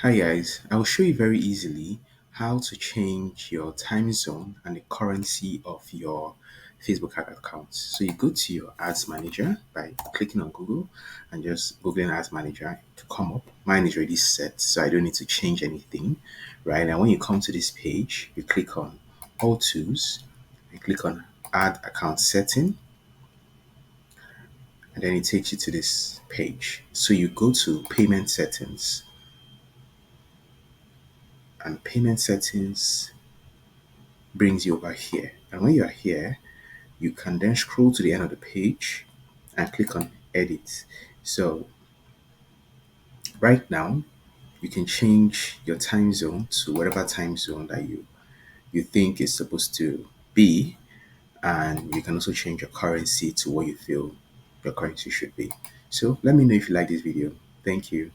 Hi guys, I will show you very easily how to change your time zone and the currency of your Facebook ad account. So you go to your ads manager by clicking on Google and just googling ads manager to come up. Mine is already set, so I don't need to change anything, right? And when you come to this page, you click on all tools, you click on add account setting, and then it takes you to this page. So you go to payment settings, and payment settings brings you over here. And when you are here, you can then scroll to the end of the page and click on edit. So right now, you can change your time zone to whatever time zone that you think is supposed to be. And you can also change your currency to what you feel your currency should be. So let me know if you like this video. Thank you.